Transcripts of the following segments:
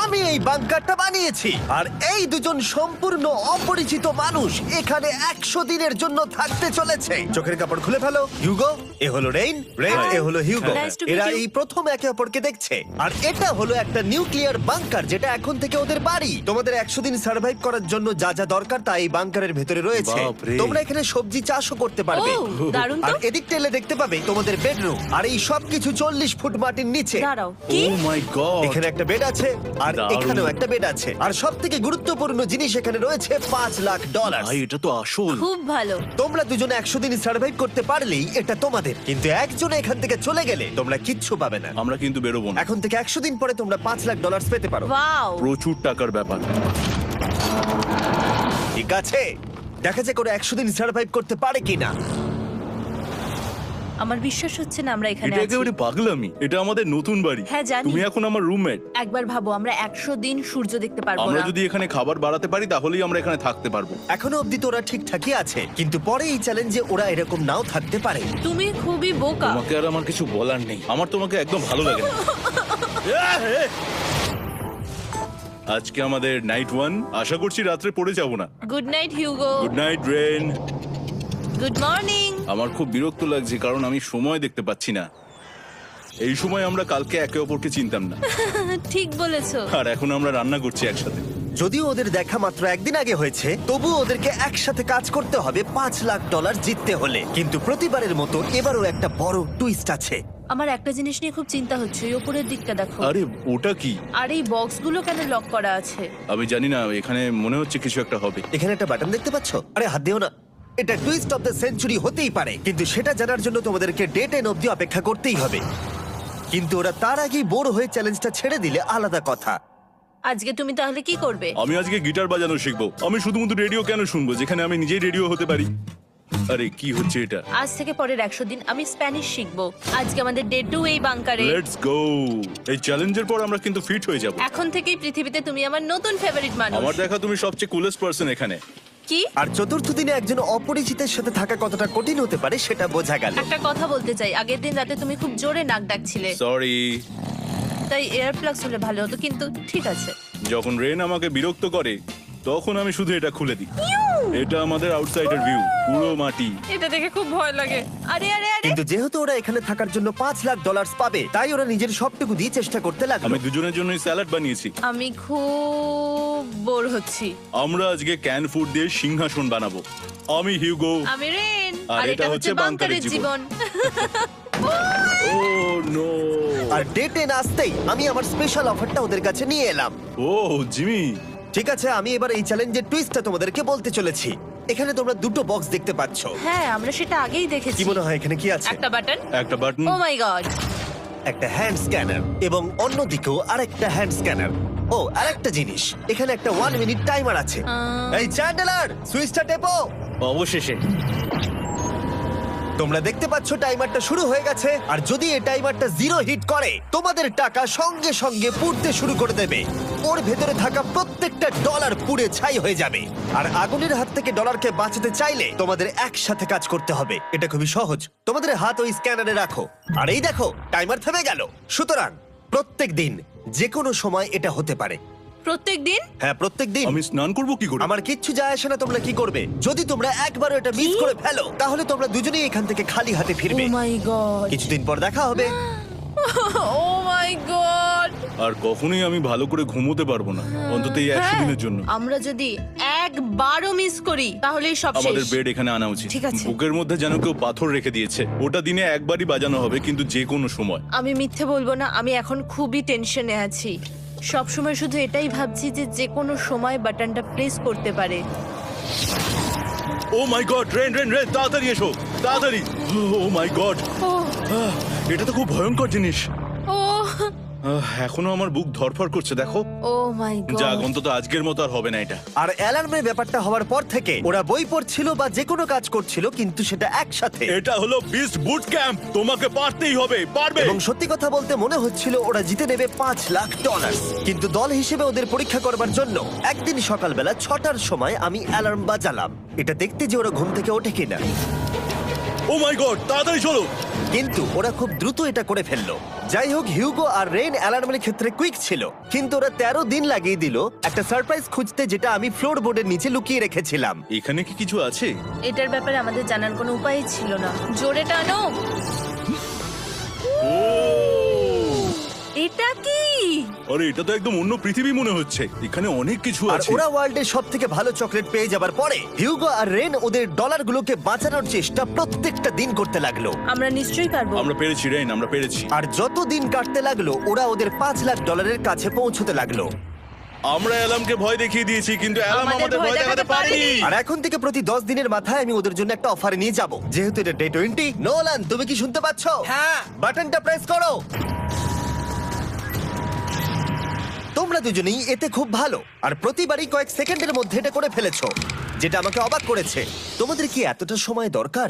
আমি এই বাংকারটা বানিয়েছি আর এই দুজন সম্পূর্ণ অপরিচিত মানুষ এখানে 100 দিনের জন্য থাকতে চলেছে। চোখের কাপড় খুলে ফেলো। হিউগো, এ হলো রেইন, এ হলো হিউগো। Nice to meet এরা you. এই প্রথম একে অপরকে দেখছে। আর এটা হলো একটা নিউক্লিয়ার বাংকার যেটা এখন থেকে ওদের বাড়ি। তোমাদের 100 দিন সার্ভাইভ করার জন্য যা যা দরকার তা এই বাংকারের ভেতরে রয়েছে। বাপরে। তোমরা এখানে সবজি চাষও করতে পারবে। ও, দারুণ আর তো। এদিক টেলে দেখতে পাবে তোমাদের বেডরুম। আর এই সব কিছু 40 ফুট মাটির নিচে। দাঁড়াও, কি? ও মাই গড। এখানে একটা বেড আছে আর দারুণ। এখানেও একটা বেড আছে। আর সবথেকে গুরুত্বপূর্ণ জিনিস এখানে রয়েছে $5,00,000। ভাই এটা তো আসল। খুব ভালো। তোমরা দুজনে 100 দিন সার্ভাইভ করতে পারলেই এটা তোমাদের, কিন্তু একজন এখান থেকে চলে গেলে তোমরা কিচ্ছু পাবে না। আমরা কিন্তু বেরোবো না। এখন থেকে 100 দিন পরে তোমরা $5,00,000 পেতে পারো। ওয়াও। প্রচুর টাকার ব্যাপার। ঠিক আছে, দেখা যাক ওরা 100 দিন সার্ভাইভ করতে পারে কিনা। আমার বিশ্বাস হচ্ছে না আমরা এখানে এটা আছি। একেবারে পাগলামি। এটা আমাদের নতুন বাড়ি। হ্যাঁ, জানি। তুমি এখন আমার রুমমেট। একবার ভাবো, আমরা 100 দিন সূর্য দেখতে পারবো আমরা না। যদি এখানে খাবার বাড়াতে পারি তাহলেই আমরা এখানে থাকতে পারবো। এখনো অব্দি তো ওরা ঠিকঠাকই আছে, কিন্তু পরে এই চ্যালেঞ্জে ওরা এরকম নাও থাকতে পারে। তুমি খুবই বোকা। তোমাকে আর আমার কিছু বলার নেই। আমার তোমাকে একদম ভালো লাগে না। আজকে আমাদের নাইট 1। আশা করছি রাত্রে পড়ে যাব না। Good night Hugo. Good night Ren. Good morning. আমার খুব বিরক্ত লাগছে কারণ আমি সময় দেখতে পাচ্ছি না। এই সময় আমরা কালকে একে অপরকে চিনতাম না, ঠিক বলেছো। আর এখন আমরা রান্না করছি একসাথে। যদিও ওদের দেখা মাত্র একদিন আগে হয়েছে, তবুও ওদেরকে একসাথে কাজ করতে হবে $5,00,000 জিততে হলে। কিন্তু প্রতিবারের মতো এবারও একটা বড় টুইস্ট আছে। আমার একটা জিনিস নিয়ে খুব চিন্তা হচ্ছে, ওই উপরের দিকটা দেখো। আরে ওটা কি? আর এই বক্সগুলো কেন লক করা আছে? আমি জানি না, এখানে মনে হচ্ছে কিছু একটা হবে। এখানে একটা বাটন দেখতে পাচ্ছ? আরে হাত দিও না। এটা টুইস্ট অফ দ্য সেঞ্চুরি হতেই পারে, কিন্তু সেটা জানার জন্য তোমাদেরকে ডে 10 অব্দি অপেক্ষা করতেই হবে। কিন্তু ওরা তার আগেই বোর হয়ে চ্যালেঞ্জটা ছেড়ে দিলে আলাদা কথা। আজকে তুমি তাহলে কি করবে? আমি আজকে গিটার বাজানো শিখবো। আমি শুধুমাত্র রেডিও কেন শুনবো যেখানে আমি নিজেই রেডিও হতে পারি? আরে কি হচ্ছে এটা? আজ থেকে পরের 100 দিন আমি স্প্যানিশ শিখবো। আজকে আমাদের ডে 2 এই বাংকারে। Let's go. এই চ্যালেঞ্জের পর আমরা কিন্তু ফিট হয়ে যাব। এখন থেকেই পৃথিবীতে তুমি আমার নতুন ফেভারিট মানুষ। আমার দেখা তুমি সবচেয়ে কুলেস্ট পারসন এখানে। কি? আর চতুর্থ দিনে একজন অপরিচিতের সাথে থাকা কতটা কঠিন হতে পারে সেটা বোঝা গেল। একটা কথা বলতে চাই, আগের দিন রাতে তুমি খুব জোরে নাক ডাকছিলে, সরি। তাই এয়ার প্লাগস হলে ভালো হতো, কিন্তু ঠিক আছে। যখন রেন আমাকে বিরক্ত করে তখন আমি শুধু এটা খুলে দিই। এটা আমাদের আউটসাইডার ভিউ, পুরো মাটি। এটা দেখে খুব ভয় লাগে। আরে আরে আরে, কিন্তু যেহেতু ওরা এখানে থাকার জন্য $5,00,000 পাবে, তাই ওরা নিজের সবটুকু দিয়ে চেষ্টা করতে লাগলো। আমি দুজনের জন্যই স্যালাড বানিয়েছি। আমি খুব বোর হচ্ছি। আমরা আজকে ক্যান ফুড দিয়ে সিংহাসন বানাবো। আমি হিউগো। আমি রেন, আর আর এটা হচ্ছে বাংকারের জীবন। ও নো। আর ডে 10 আসতেই আমি আমার স্পেশাল অফারটা ওদের কাছে নিয়ে এলাম। ও জিমি। ঠিক আছে, আমি এবার এই চ্যালেঞ্জের টুইস্টটা তোমাদেরকে বলতে চলেছি। এখানে তোমরা দুটো বক্স দেখতে পাচ্ছ। হ্যাঁ, আমরা সেটা আগেই দেখেছি। কি মনে হয় এখানে কি আছে? একটা বাটন। একটা বাটন। O my god. একটা হ্যান্ড স্ক্যানার এবং অন্যদিকেও আরেকটা হ্যান্ড স্ক্যানার। ও, আরেকটা জিনিস, এখানে একটা 1 মিনিট টাইমার আছে। এই চ্যান্ডেলার, সুইচটা টেপো। অবশেষে। তোমরা দেখতে পাচ্ছ টাইমারটা শুরু হয়ে গেছে। আর যদি এই টাইমারটা 0 হিট করে, তোমাদের টাকা সঙ্গে সঙ্গে পুড়তে শুরু করে দেবে। ওর ভেতরে থাকা প্রত্যেকটা ডলার পুড়ে ছাই হয়ে যাবে। আর আগুনের হাত থেকে ডলারকে বাঁচাতে চাইলে তোমাদের একসাথে কাজ করতে হবে। এটা খুবই সহজ। তোমাদের হাত ওই স্ক্যানারে রাখো, আর এই দেখো টাইমার থেমে গেল। সুতরাং প্রত্যেক দিন যে কোনো সময় এটা হতে পারে। প্রত্যেকদিন? হ্যাঁ, প্রত্যেক দিন। আমি স্নান করব কি করে? আমার কিচ্ছু যায় আসে না তোমরা কি করবে। যদি তোমরা একবারও এটা মিস করে ফেলো, তাহলে তোমরা দুজনেই এখান থেকে খালি হাতে ও ফিরবে। মাই গড। কিছুদিন পর দেখা হবে। ও মাই গড। আর কখনোই আমি ভালো করে ঘুমোতে পারবো না, অন্তত এই 100 দিনের জন্য। আমরা যদি একবারও মিস করি তাহলেই সব আমাদের শেষ। বেড এখানে আনা উচিত। ঠিক আছে। বুকের মধ্যে যেন কেউ পাথর রেখে দিয়েছে। ওটা দিনে একবারই বাজানো হবে, কিন্তু যে কোনো সময়। আমি মিথ্যে বলবো না, আমি এখন খুবই টেনশনে আছি। সব সময় শুধু এটাই ভাবছি যে যে কোনো সময় বাটনটা প্রেস করতে পারে। ও my god, rain rain rain, তাড়াতাড়ি এসো, তাড়াতাড়ি। ও মাই গড, ও এটা তো খুব ভয়ঙ্কর জিনিস। ও এখনো আমার বুক ধড়ফড় করছে, দেখো। ও মাই যাক, গড। অন্তত আজকের মতো আর হবে না এটা। আর অ্যালার্মের ব্যাপারটা হওয়ার পর থেকে ওরা বই পড়ছিল বা যে কোনো কাজ করছিল, কিন্তু সেটা একসাথে। এটা হলো বিস্ট বুট ক্যাম্প, তোমাকে পারতেই হবে, পারবে। এবং সত্যি কথা বলতে মনে হচ্ছিল ওরা জিতে নেবে $5,00,000। কিন্তু দল হিসেবে ওদের পরীক্ষা করবার জন্য একদিন সকালবেলা 6টার সময় আমি অ্যালার্ম বাজালাম, এটা দেখতে যে ওরা ঘুম থেকে ওঠে কিনা। ও মাই গড, তাড়াতাড়ি চলো। কিন্তু ওরা খুব দ্রুত এটা করে ফেললো। যাই হোক, হিউগো আর রেন অ্যালার্মের ক্ষেত্রে কুইক ছিল, কিন্তু ওরা 13 দিন লাগিয়ে দিল একটা সারপ্রাইজ খুঁজতে, যেটা আমি ফ্লোর বোর্ডের নিচে লুকিয়ে রেখেছিলাম। এখানে কি কিছু আছে? এটার ব্যাপারে আমাদের জানার কোনো উপায়ই ছিল না। জোরে টানো। এটা কি? আরে এটা তো একদম অন্য পৃথিবী মনে হচ্ছে, এখানে অনেক কিছু আর আছে। ওরা ওয়ার্ল্ডের সবথেকে ভালো চকলেট পেয়ে যাবার পরে হিউগো আর রেন ওদের ডলারগুলোকে বাঁচানোর চেষ্টা প্রত্যেকটা দিন করতে লাগলো। আমরা নিশ্চয়ই পারবো। আমরা পেরেছি রেন, আমরা পেরেছি। আর যত দিন কাটতে লাগলো, ওরা ওদের $5,00,000 কাছে পৌঁছতে লাগলো। আমরা অ্যালামকে ভয় দেখিয়ে দিয়েছি, কিন্তু অ্যালাম আমাদের আমাদের ভয় ভয় দেখাতে দেখাতে পারেনি। পারেনি। আর এখন থেকে প্রতি 10 দিনের মাথায় আমি ওদের জন্য একটা অফার নিয়ে যাব, যেহেতু এটা ডে 20। নোলান, তুমি কি শুনতে পাচ্ছ? হ্যাঁ। বাটনটা প্রেস করো। তোমরা দুজনেই এতে খুব ভালো, আর প্রতিবারই কয়েক সেকেন্ডের মধ্যে এটা করে ফেলেছো, যেটা আমাকে অবাক করেছে। তোমাদের কি এতটা সময় দরকার?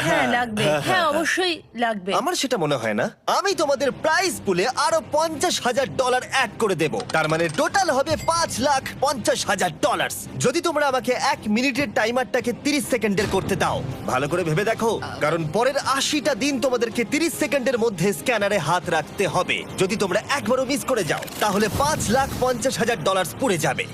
হ্যাঁ লাগবে, হ্যাঁ অবশ্যই লাগবে। আমার সেটা মনে হয় না। আমি তোমাদের প্রাইস পুলে আরো $50,000 অ্যাড করে দেব, তার মানে টোটাল হবে $5,50,000। যদি তোমরা আমাকে 1 মিনিটের টাইমারটাকে 30 সেকেন্ডের করতে দাও। ভালো করে ভেবে দেখো, কারণ পরের 80টা দিন তোমাদেরকে 30 সেকেন্ডের মধ্যে স্ক্যানারে হাত রাখতে হবে। যদি তোমরা একবারও মিস করে যাও, তাহলে $5,50,000 পুড়ে যাবে।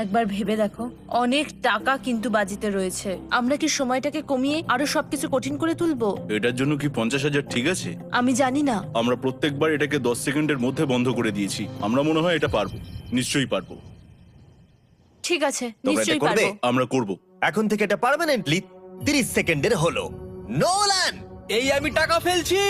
একবার ভেবে দেখো, অনেক টাকা কিন্তু বাজিতে রয়েছে। আমরা কি সময়টাকে কমিয়ে আরো সবকিছু কঠিন করে তুলবো? এটার জন্য কি 50,000 ঠিক আছে? আমি জানি না। আমরা প্রত্যেকবার এটাকে 10 সেকেন্ডের মধ্যে বন্ধ করে দিয়েছি। আমরা মনে হয় এটা পারবো, নিশ্চয়ই পারবো। ঠিক আছে, তোমরা এটা নিশ্চয়ই করবে? পারবো। আমরা করব। এখন থেকে এটা পার্মানেন্টলি 30 সেকেন্ডের হলো। নোলান, এই আমি টাকা ফেলছি।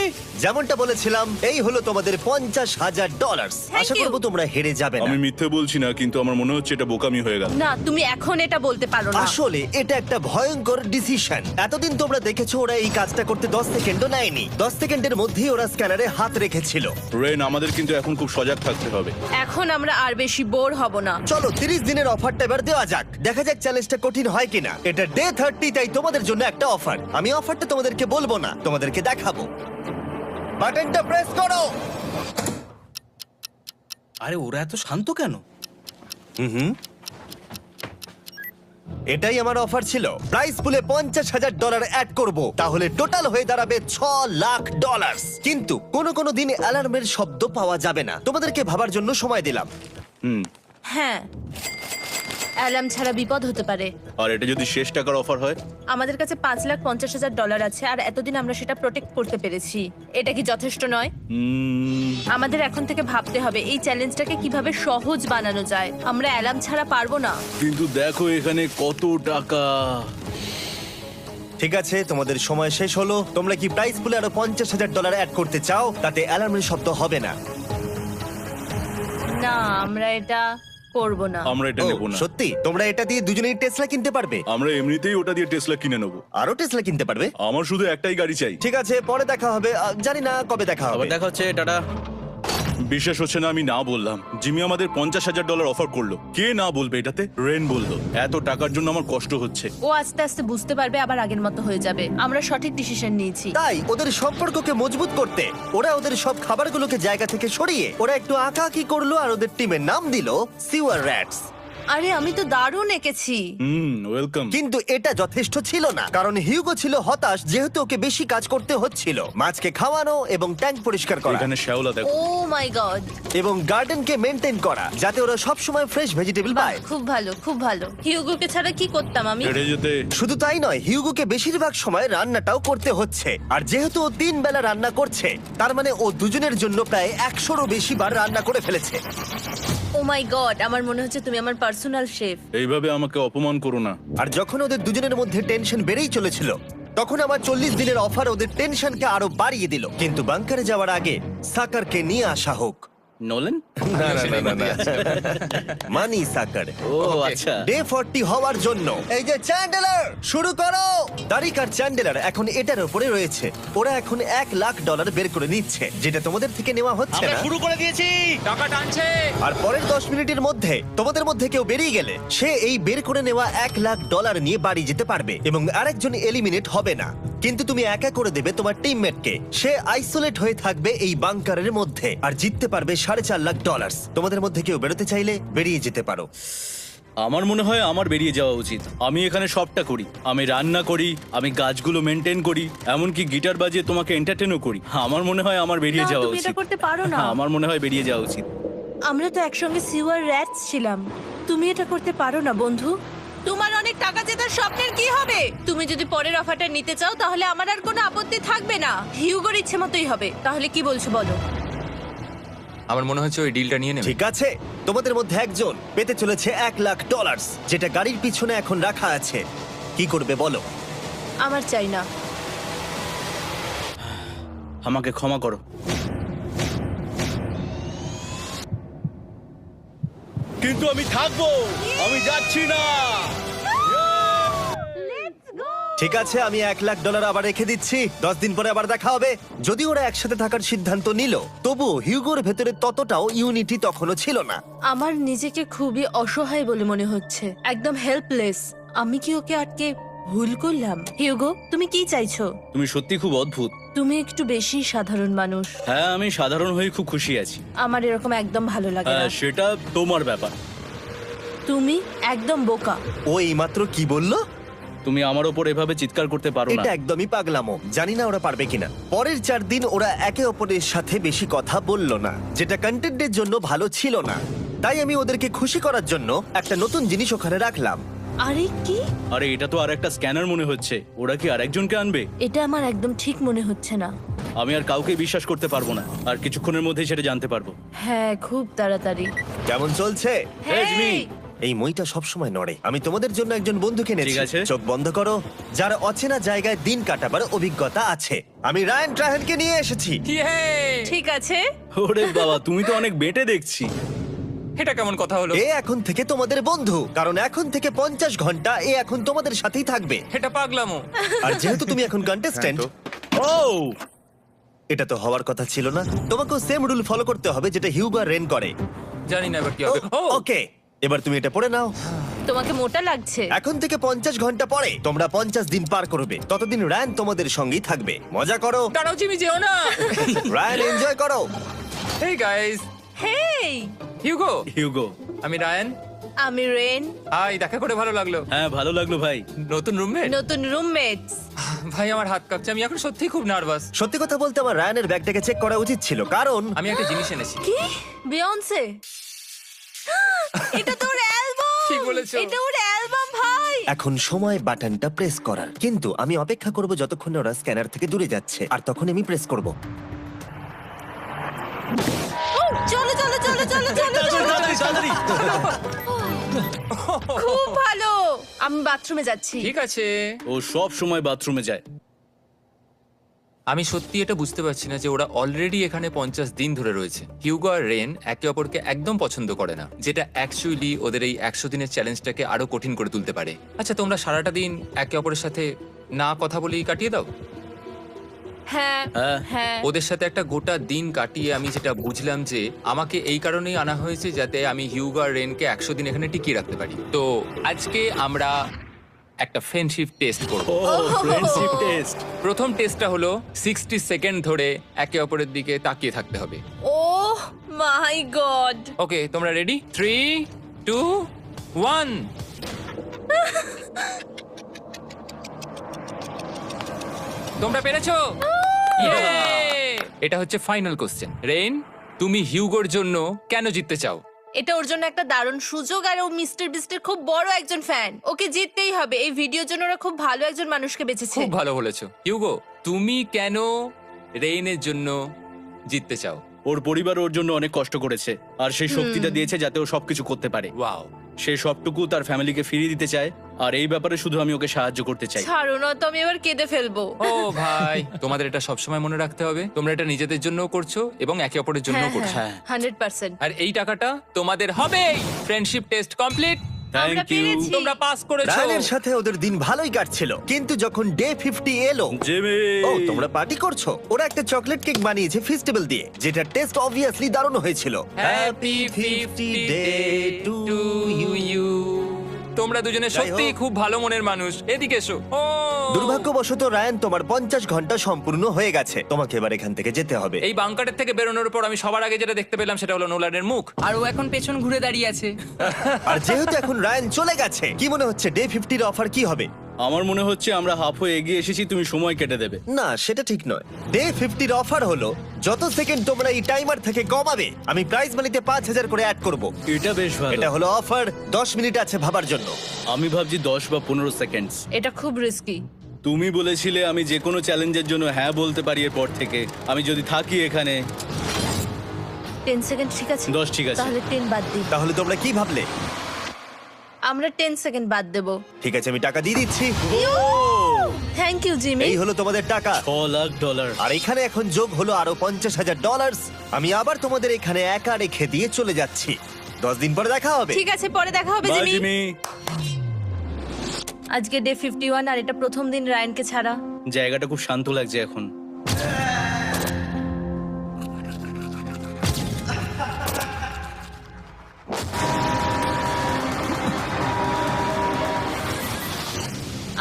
যেমনটা বলেছিলাম, এই হলো তোমাদের $50,000। Thank Asha you. করবো তোমরা হেরে যাবে না। আমি মিথ্যে বলছি না, কিন্তু আমার মনে হচ্ছে এটা বোকামি হয়ে গেল। না, তুমি এখন এটা বলতে পারো না। আসলে এটা একটা ভয়ঙ্কর ডিসিশন। এতদিন তোমরা দেখেছো ওরা এই কাজটা করতে 10 সেকেন্ডও নেয়নি। 10 সেকেন্ডের মধ্যেই ওরা স্ক্যানারে হাত রেখেছিল। রেন, আমাদের কিন্তু এখন খুব সজাগ থাকতে হবে। এখন আমরা আর বেশি বোর হব না। চলো 30 দিনের অফারটা এবার দেওয়া যাক, দেখা যাক চ্যালেঞ্জটা কঠিন হয় কিনা। এটা ডে 30, তাই তোমাদের জন্য একটা অফার। আমি অফারটা তোমাদেরকে বলবো না, তোমাদেরকে দেখাবো। বাটনটা প্রেস করো। আরে ওরা এত শান্ত কেন? এটাই আমার অফার ছিল। প্রাইস পুলে $50,000 অ্যাড করব, তাহলে টোটাল হয়ে দাঁড়াবে $6,00,000। কিন্তু কোনো দিন অ্যালার্মের শব্দ পাওয়া যাবে না। তোমাদেরকে ভাবার জন্য সময় দিলাম। হ্যাঁ, অ্যালার্ম ছাড়া বিপদ হতে পারে। আর এটা যদি শেষ টাকার অফার হয়? আমাদের কাছে $5,50,000 আছে, আর এতদিন আমরা সেটা প্রোটেক্ট করতে পেরেছি। এটা কি যথেষ্ট নয়? আমাদের এখন থেকে ভাবতে হবে এই চ্যালেঞ্জটাকে কিভাবে সহজ বানানো যায়। আমরা অ্যালার্ম ছাড়া পারবো না। কিন্তু দেখো এখানে কত টাকা। ঠিক আছে, তোমাদের সময় শেষ হলো। তোমরা কি প্রাইস পুলে আরো $50,000 অ্যাড করতে চাও? তাতে অ্যালার্মের শব্দ হবে না। না, আমরা এটা করব না। আমরা এটা ও, নেব না। সত্যি? তোমরা এটা দিয়ে দুজনেই টেসলা কিনতে পারবে? আমরা এমনিতেই ওটা দিয়ে টেসলা কিনে নেব। আরো টেসলা কিনতে পারবে? আমার শুধু একটাই গাড়ি চাই। ঠিক আছে, পরে দেখা হবে। জানি না কবে দেখা হবে। আবার দেখা হচ্ছে, টাটা। বিশ্বাস হচ্ছে না আমি না বললাম। জিমি আমাদের $50,000 অফার করলো। কে না বলবে এটাতে? রেন বললো। এত টাকার জন্য আমার কষ্ট হচ্ছে। ও আস্তে আস্তে বুঝতে পারবে, আবার আগের মতো হয়ে যাবে। আমরা সঠিক ডিসিশন নিয়েছি। তাই ওদের সম্পর্ককে মজবুত করতে ওরা ওদের সব খাবারগুলোকে জায়গা থেকে সরিয়ে ওরা একটু আঁকাআঁকি করলো, আর ওদের টিমের নাম দিল সিওয়ার র্যাটস। আরে আমি তো দারুণ এঁকেছি। ওয়েলকাম। কিন্তু এটা যথেষ্ট ছিল না, কারণ হিউগো ছিল হতাশ, যেহেতু ওকে বেশি কাজ করতে হচ্ছিল। মাছকে খাওয়ানো এবং ট্যাঙ্ক পরিষ্কার করা এখানে শ্যাওলা দেখো। ও মাই গড, এবং গার্ডেনকে মেনটেন করা, যাতে ওরা সব সময় ফ্রেশ ভেজিটেবল পায়। খুব ভালো, খুব ভালো। হিউগোকে ছাড়া কি করতাম আমি? হেঁটে যেতে। শুধু তাই নয়, হিউগোকে বেশিরভাগ সময় রান্নাটাও করতে হচ্ছে। আর যেহেতু ও 3 বেলা রান্না করছে, তার মানে ও দুজনের জন্য প্রায় 100রও বেশি বার রান্না করে ফেলেছে। ও মাই গড, আমার মনে হচ্ছে তুমি আমার পার্সোনাল শেফ। এইভাবে আমাকে অপমান করো না। আর যখন ওদের দুজনের মধ্যে টেনশন বেড়েই চলেছিল, তখন আমার 40 দিনের অফার ওদের টেনশনকে আরো বাড়িয়ে দিল। কিন্তু বাংকারে যাওয়ার আগে সাকারকে নিয়ে আসা হোক। নোলেন? মানি সাকার। ও আচ্ছা। ডে 40 হওয়ার জন্য এই যে চ্যান্ডেলার শুরু করো। তারিক আর চ্যান্ডেলার এখন এটার উপরে রয়েছে। ওরা এখন $1,00,000 বের করে নিচ্ছে, যেটা তোমাদের থেকে নেওয়া হচ্ছে আমরা না। শুরু করে দিয়েছি, টাকা টানছে। আর পরের 10 মিনিটের মধ্যে তোমাদের মধ্যে কেউ বেরিয়ে গেলে সে এই বের করে নেওয়া $1,00,000 নিয়ে বাড়ি যেতে পারবে, এবং আরেকজন এলিমিনেট হবে না। কিন্তু তুমি একা করে দেবে তোমার টিমমেটকে। সে আইসোলেট হয়ে থাকবে এই বাংকারের মধ্যে, আর জিততে পারবে $4.5 লাখ। তোমাদের মধ্যে কেউ বেরোতে চাইলে বেরিয়ে যেতে পারো। আমার মনে হয় আমার বেরিয়ে যাওয়া উচিত। আমি এখানে সবটা করি, আমি রান্না করি, আমি গাছগুলো মেনটেন করি, এমনকি গিটার বাজিয়ে তোমাকে এন্টারটেনও করি। আমার মনে হয় আমার বেরিয়ে না, যাওয়া তুমি এটা উচিত। করতে পারো না। আমার মনে হয় বেরিয়ে যাওয়া উচিত। আমরা তো একসঙ্গে সিওয়ার র্যাটস ছিলাম। তুমি এটা করতে পারো না বন্ধু। তোমার অনেক টাকা জেতার স্বপ্নের কি হবে? তুমি যদি পরের অফারটা নিতে চাও তাহলে আমার আর কোনো আপত্তি থাকবে না। হিউগোর ইচ্ছে মতোই হবে। তাহলে কি বলছো বলো? আমার মনে হচ্ছে ওই ডিলটা নিয়ে নেবে। ঠিক আছে, তোমাদের মধ্যে একজন পেতে চলেছে $1,00,000, যেটা গাড়ির পিছনে এখন রাখা আছে। কি করবে বলো? আমার চাই না। আমাকে ক্ষমা করো। কিন্তু আমি থাকবো, আমি যাচ্ছি না। ঠিক আছে, আমি $1,00,000 আবার রেখে দিচ্ছি। 10 দিন পরে আবার দেখা হবে। যদি ওরা একসাথে থাকার সিদ্ধান্ত নিল, তবুও হিউগোর ভেতরে ততটাও ইউনিটি তখনও ছিল না। আমার নিজেকে খুবই অসহায় বলে মনে হচ্ছে, একদম হেল্পলেস। আমি কি ওকে আটকে ভুল করলাম? হিউগো, তুমি কি চাইছো? তুমি সত্যি খুব অদ্ভুত। তুমি একটু বেশি সাধারণ মানুষ। হ্যাঁ, আমি সাধারণ হয়ে খুব খুশি আছি। আমার এরকম একদম ভালো লাগে না। হ্যাঁ, সেটা তোমার ব্যাপার। তুমি একদম বোকা। ও এইমাত্র কি বলল? তুমি আমার ওপর এভাবে চিৎকার করতে পারো না। এটা একদমই পাগলামো। জানি না ওরা পারবে কিনা। পরের 4 দিন ওরা একে অপরের সাথে বেশি কথা বলল না, যেটা কন্টেন্টের জন্য ভালো ছিল না। তাই আমি ওদেরকে খুশি করার জন্য একটা নতুন জিনিস ওখানে রাখলাম। আরে কি? আরে এটা তো আর একটা স্ক্যানার মনে হচ্ছে। ওরা কি আরেকজনকে আনবে? এটা আমার একদম ঠিক মনে হচ্ছে না। আমি আর কাউকে বিশ্বাস করতে পারবো না। আর কিছুক্ষণের মধ্যেই সেটা জানতে পারবো। হ্যাঁ, খুব তাড়াতাড়ি। কেমন চলছে? Hey, Jimmy! এই মইটা সবসময় নড়ে। আমি তোমাদের জন্য একজন বন্ধুকে এনেছি। ঠিক আছে। চোখ বন্ধ করো। যার অচেনা জায়গায় দিন কাটাবার অভিজ্ঞতা আছে। আমি রায়ান ট্রাহেনকে নিয়ে এসেছি। ইয়ে! ঠিক আছে। ওরে বাবা, তুমি তো অনেক বেটে দেখছি। এটা কেমন কথা হলো? এ এখন থেকে তোমাদের বন্ধু, কারণ এখন থেকে 50 ঘন্টা এ এখন তোমাদের সাথেই থাকবে। এটা পাগলামো। আর যেহেতু তুমি এখন কন্টেস্ট্যান্ট, ও এটা তো হওয়ার কথা ছিল না। তোমাকেও সেম রুল ফলো করতে হবে যেটা হিউগো আর রেন করে। জানি না এবার কি হবে। ও ওকে, এবার তুমি এটা পড়ে নাও। তোমাকে মোটা লাগছে। এখন থেকে 50 ঘন্টা পরে তোমরা 50 দিন পার করবে। ততদিন রায়ান তোমাদের সঙ্গেই থাকবে। মজা করো, দাঁড়াও জিমি, যেও না। রায়ান এনজয় করো। হেই গাইস, হেই, হিউগো। হিউগো। আমি রায়ান। আমি রেন। হাই, দেখা করে ভালো লাগলো। হ্যাঁ, ভালো লাগলো ভাই। নতুন রুমমেট। নতুন রুমমেটস। ভাই আমার হাত কাঁপছে, আমি এখন সত্যিই খুব নার্ভাস। সত্যি কথা বলতে আমার রায়ানের ব্যাগটাকে চেক করা উচিত ছিল, কারণ আমি একটা জিনিস এনেছি। কি? বিয়ন্সে? এটা তো ওর অ্যালবাম। ঠিক বলেছো। এটা ওর অ্যালবাম ভাই। এখন সময় বাটনটা প্রেস করার। কিন্তু আমি অপেক্ষা করব যতক্ষণ ওরা স্ক্যানার থেকে দূরে যাচ্ছে, আর তখন আমি প্রেস করব। চলো চলো চলো চলো চলো চলো। খুব ভালো। আমি বাথরুমে যাচ্ছি। ঠিক আছে। ও সব সময় বাথরুমে যায়। আমি সত্যি এটা বুঝতে পারছি না যে ওরা অলরেডি এখানে 50 দিন ধরে রয়েছে। হিউগো আর রেন একে অপরকে একদম পছন্দ করে না, যেটা অ্যাকচুয়ালি ওদের এই 100 দিনের চ্যালেঞ্জটাকে আরো কঠিন করে তুলতে পারে। আচ্ছা, তোমরা সারাটা দিন একে অপরের সাথে না কথা বলেই কাটিয়ে দাও? হ্যাঁ হ্যাঁ। হ্যাঁ। ওদের সাথে একটা গোটা দিন কাটিয়ে আমি যেটা বুঝলাম যে আমাকে এই কারণেই আনা হয়েছে যাতে আমি হিউগো আর রেনকে 100 দিন এখানে টিকিয়ে রাখতে পারি। তো আজকে আমরা একটা ফ্রেন্ডশিপ টেস্ট করব। ও ফ্রেন্ডশিপ টেস্ট। প্রথম টেস্টটা হলো 60 সেকেন্ড ধরে একে অপরের দিকে তাকিয়ে থাকতে হবে। ওহ মাই গড। ওকে, তোমরা রেডি? 3, 2, 1। তোমরা পেরেছো? Yay! এটা হচ্ছে ফাইনাল কোশ্চেন। রেইন, তুমি হিউগোর জন্য কেন জিততে চাও? এটা ওর জন্য একটা দারুণ সুযোগ, আর ও মিস্টার বিস্টের খুব বড় একজন ফ্যান। ওকে জিততেই হবে। এই ভিডিওর জন্য ওরা খুব ভালো একজন মানুষকে বেছেছে। খুব ভালো বলেছো। হিউগো, তুমি কেন রেইনের জন্য জিততে চাও? ওর পরিবার ওর জন্য অনেক কষ্ট করেছে, আর সেই শক্তিটা দিয়েছে যাতে ও সবকিছু করতে পারে। ওয়াও। সে সবটুকু তার ফ্যামিলিকে ফিরিয়ে দিতে চায়, আর এই ব্যাপারে শুধু আমি ওকে সাহায্য করতে চাই। ছাড়ো না তো, আমি এবার কেঁদে ফেলবো। ও ভাই, তোমাদের এটা সবসময় মনে রাখতে হবে। তোমরা এটা নিজেদের জন্যও করছো এবং একে অপরের জন্যও করছো। হ্যাঁ। 100%। আর এই টাকাটা তোমাদের হবে। Friendship test complete. আমরা থ্যাংক ইউ পেরেছি। তোমরা পাস করেছো। রায়ানের সাথে ওদের দিন ভালোই কাটছিল, কিন্তু যখন ডে 50 এলো, জিমি। ও তোমরা পার্টি করছো। ওরা একটা চকলেট কেক বানিয়েছে ফেস্টিভ্যাল দিয়ে, যেটা টেস্ট অবভিয়াসলি দারুণ হয়েছিল। Happy 50 day to you. তোমরা দুজনে যাই সত্যিই হোক। খুব ভালো মনের মানুষ, এদিকে এসো। ও দুর্ভাগ্যবশত রায়ান, তোমার 50 ঘন্টা সম্পূর্ণ হয়ে গেছে। তোমাকে এবার এখান থেকে যেতে হবে। এই বাংকারের থেকে বেরোনোর পর আমি সবার আগে যেটা দেখতে পেলাম সেটা হলো নোলানের মুখ। আর ও এখন পেছন ঘুরে দাঁড়িয়ে আছে। আর যেহেতু এখন রায়ান চলে গেছে, কি মনে হচ্ছে ডে 50 এর অফার কি হবে? আমার মনে হচ্ছে আমরা হাফ হয়ে এগিয়ে এসেছি, তুমি সময় কেটে দেবে। না, সেটা ঠিক নয়। ডে 50 এর অফার হলো যত সেকেন্ড তোমরা এই টাইমার থেকে কমাবে, আমি প্রাইজ মানিতে 5000 করে অ্যাড করব। এটা বেশ ভালো। এটা হলো অফার। 10 মিনিট আছে ভাবার জন্য। আমি ভাবছি 10 বা 15 সেকেন্ডস। এটা খুব রিস্কি। তুমি বলেছিলে আমি যে কোনো চ্যালেঞ্জের জন্য হ্যাঁ বলতে পারি এরপর থেকে। আমি যদি থাকি এখানে 10 সেকেন্ড ঠিক আছে? 10 ঠিক আছে। তাহলে 10 বাদ দিই। তাহলে তোমরা কি ভাবলে? আমরা 10 সেকেন্ড বাদ দেব। ঠিক আছে, আমি টাকা দিয়ে দিচ্ছি। Thank you Jimmy. এই হলো তোমাদের টাকা। $6,00,000। আর এখানে এখন যোগ হলো আরো $50,000। আমি আবার তোমাদের এখানে একা রেখে দিয়ে চলে যাচ্ছি। 10 দিন পরে দেখা হবে। ঠিক আছে, পরে দেখা হবে বাই জিমি। জিমি। আজকে ডে 51 আর এটা প্রথম দিন রায়ানকে ছাড়া। জায়গাটা খুব শান্ত লাগছে এখন।